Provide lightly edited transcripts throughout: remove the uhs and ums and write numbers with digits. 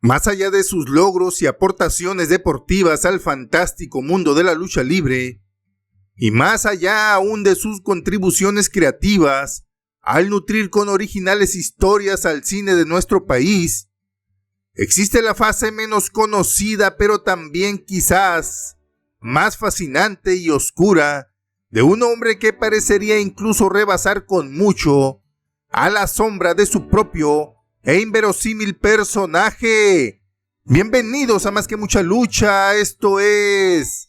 Más allá de sus logros y aportaciones deportivas al fantástico mundo de la lucha libre, y más allá aún de sus contribuciones creativas al nutrir con originales historias al cine de nuestro país, existe la fase menos conocida pero también quizás más fascinante y oscura de un hombre que parecería incluso rebasar con mucho a la sombra de su propio e inverosímil personaje. Bienvenidos a Más que Mucha Lucha, esto es...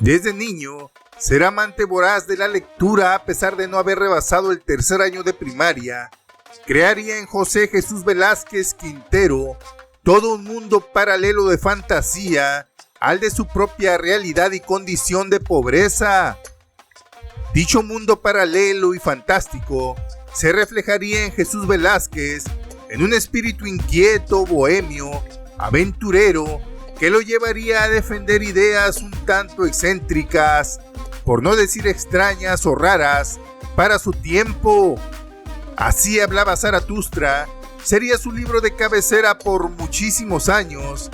Desde niño, ser amante voraz de la lectura a pesar de no haber rebasado el tercer año de primaria, crearía en José Jesús Velázquez Quintero todo un mundo paralelo de fantasía al de su propia realidad y condición de pobreza. Dicho mundo paralelo y fantástico se reflejaría en Jesús Velázquez en un espíritu inquieto, bohemio, aventurero, que lo llevaría a defender ideas un tanto excéntricas, por no decir extrañas o raras, para su tiempo. Así hablaba Zaratustra sería su libro de cabecera por muchísimos años,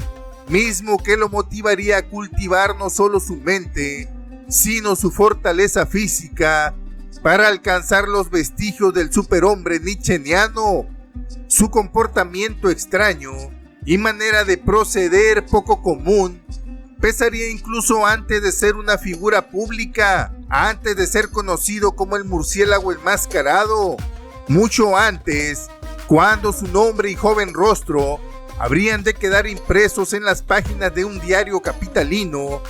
mismo que lo motivaría a cultivar no solo su mente, sino su fortaleza física para alcanzar los vestigios del superhombre nietzscheano. Su comportamiento extraño y manera de proceder poco común pesaría incluso antes de ser una figura pública, antes de ser conocido como el murciélago enmascarado, mucho antes, cuando su nombre y joven rostro habrían de quedar impresos en las páginas de un diario capitalino,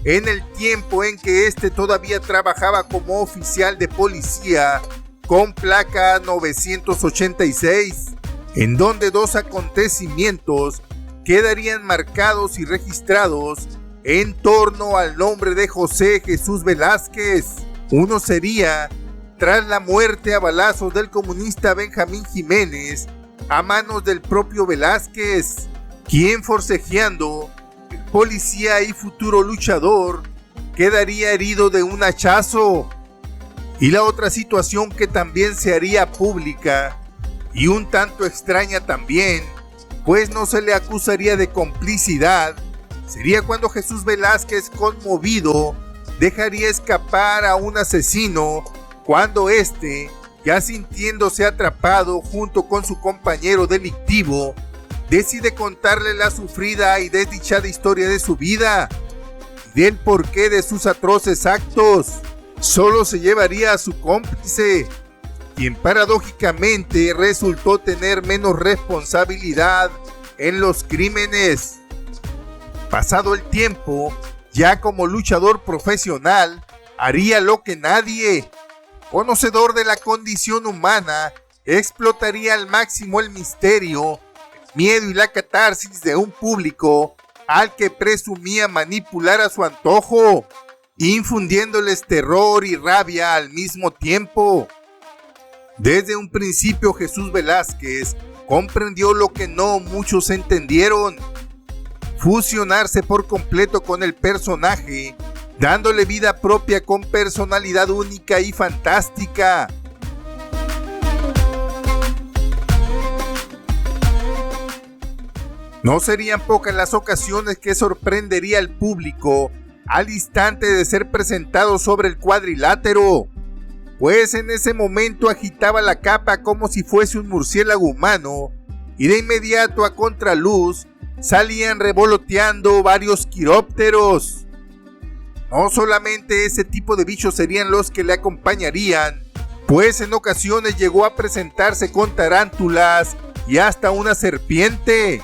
en el tiempo en que éste todavía trabajaba como oficial de policía con placa 986. En donde dos acontecimientos quedarían marcados y registrados en torno al nombre de José Jesús Velázquez. Uno sería tras la muerte a balazos del comunista Benjamín Jiménez a manos del propio Velázquez, quien forcejeando, el policía y futuro luchador, quedaría herido de un hachazo. Y la otra situación que también se haría pública y un tanto extraña también, pues no se le acusaría de complicidad, sería cuando Jesús Velázquez, conmovido, dejaría escapar a un asesino cuando éste, ya sintiéndose atrapado junto con su compañero delictivo, decide contarle la sufrida y desdichada historia de su vida y del porqué de sus atroces actos. Solo se llevaría a su cómplice, quien paradójicamente resultó tener menos responsabilidad en los crímenes. Pasado el tiempo, ya como luchador profesional, haría lo que nadie. Conocedor de la condición humana, explotaría al máximo el misterio, el miedo y la catarsis de un público al que presumía manipular a su antojo, infundiéndoles terror y rabia al mismo tiempo. Desde un principio Jesús Velázquez comprendió lo que no muchos entendieron: fusionarse por completo con el personaje, dándole vida propia con personalidad única y fantástica. No serían pocas las ocasiones que sorprendería al público al instante de ser presentado sobre el cuadrilátero, pues en ese momento agitaba la capa como si fuese un murciélago humano, y de inmediato a contraluz salían revoloteando varios quirópteros. No solamente ese tipo de bichos serían los que le acompañarían, pues en ocasiones llegó a presentarse con tarántulas y hasta una serpiente,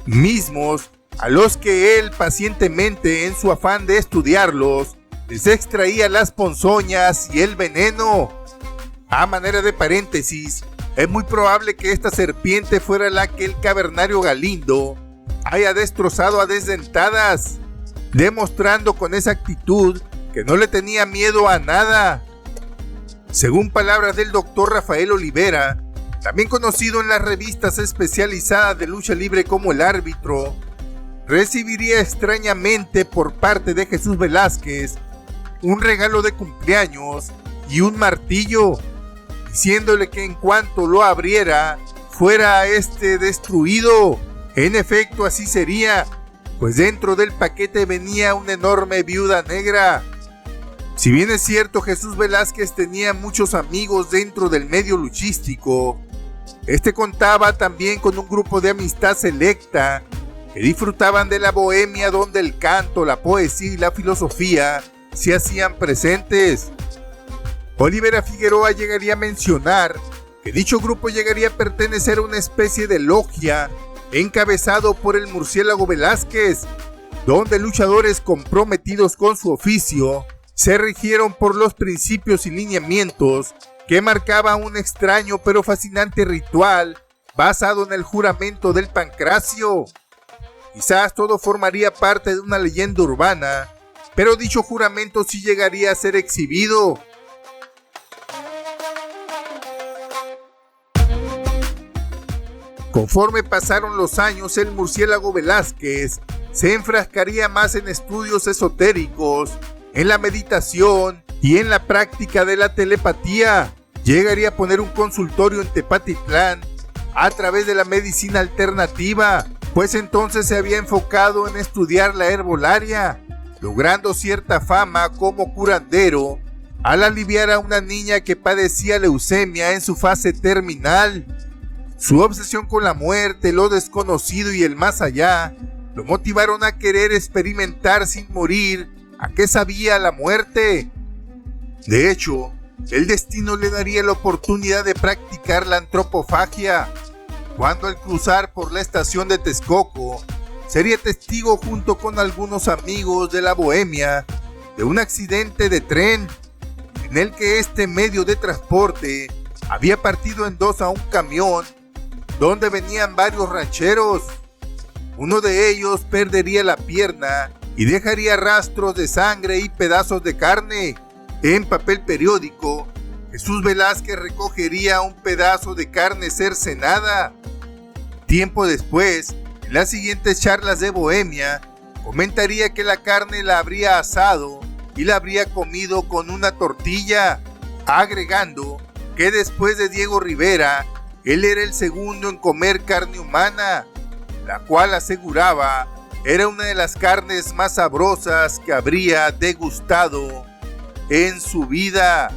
mismos a los que él pacientemente, en su afán de estudiarlos, les extraía las ponzoñas y el veneno. A manera de paréntesis, es muy probable que esta serpiente fuera la que el cavernario Galindo haya destrozado a desdentadas, demostrando con esa actitud que no le tenía miedo a nada. Según palabras del doctor Rafael Olivera, también conocido en las revistas especializadas de lucha libre como El Árbitro, recibiría extrañamente por parte de Jesús Velázquez un regalo de cumpleaños y un martillo, diciéndole que en cuanto lo abriera, fuera destruido. En efecto, así sería, pues dentro del paquete venía una enorme viuda negra. Si bien es cierto, Jesús Velázquez tenía muchos amigos dentro del medio luchístico, contaba también con un grupo de amistad selecta que disfrutaban de la bohemia, donde el canto, la poesía y la filosofía se hacían presentes. Olivera Figueroa llegaría a mencionar que dicho grupo llegaría a pertenecer a una especie de logia encabezado por el Murciélago Velázquez, donde luchadores comprometidos con su oficio se rigieron por los principios y lineamientos que marcaba un extraño pero fascinante ritual basado en el juramento del pancracio. Quizás todo formaría parte de una leyenda urbana, pero dicho juramento sí llegaría a ser exhibido. Conforme pasaron los años, el Murciélago Velázquez se enfrascaría más en estudios esotéricos, en la meditación y en la práctica de la telepatía. Llegaría a poner un consultorio en Tepatitlán a través de la medicina alternativa, pues entonces se había enfocado en estudiar la herbolaria, logrando cierta fama como curandero al aliviar a una niña que padecía leucemia en su fase terminal. Su obsesión con la muerte, lo desconocido y el más allá lo motivaron a querer experimentar sin morir a qué sabía la muerte. De hecho, el destino le daría la oportunidad de practicar la antropofagia, cuando al cruzar por la estación de Texcoco sería testigo junto con algunos amigos de la bohemia de un accidente de tren en el que este medio de transporte había partido en dos a un camión donde venían varios rancheros. Uno de ellos perdería la pierna y dejaría rastros de sangre y pedazos de carne. En papel periódico, Jesús Velázquez recogería un pedazo de carne cercenada. Tiempo después, en las siguientes charlas de bohemia, comentaría que la carne la habría asado y la habría comido con una tortilla, agregando que después de Diego Rivera, él era el segundo en comer carne humana, la cual aseguraba era una de las carnes más sabrosas que habría degustado en su vida.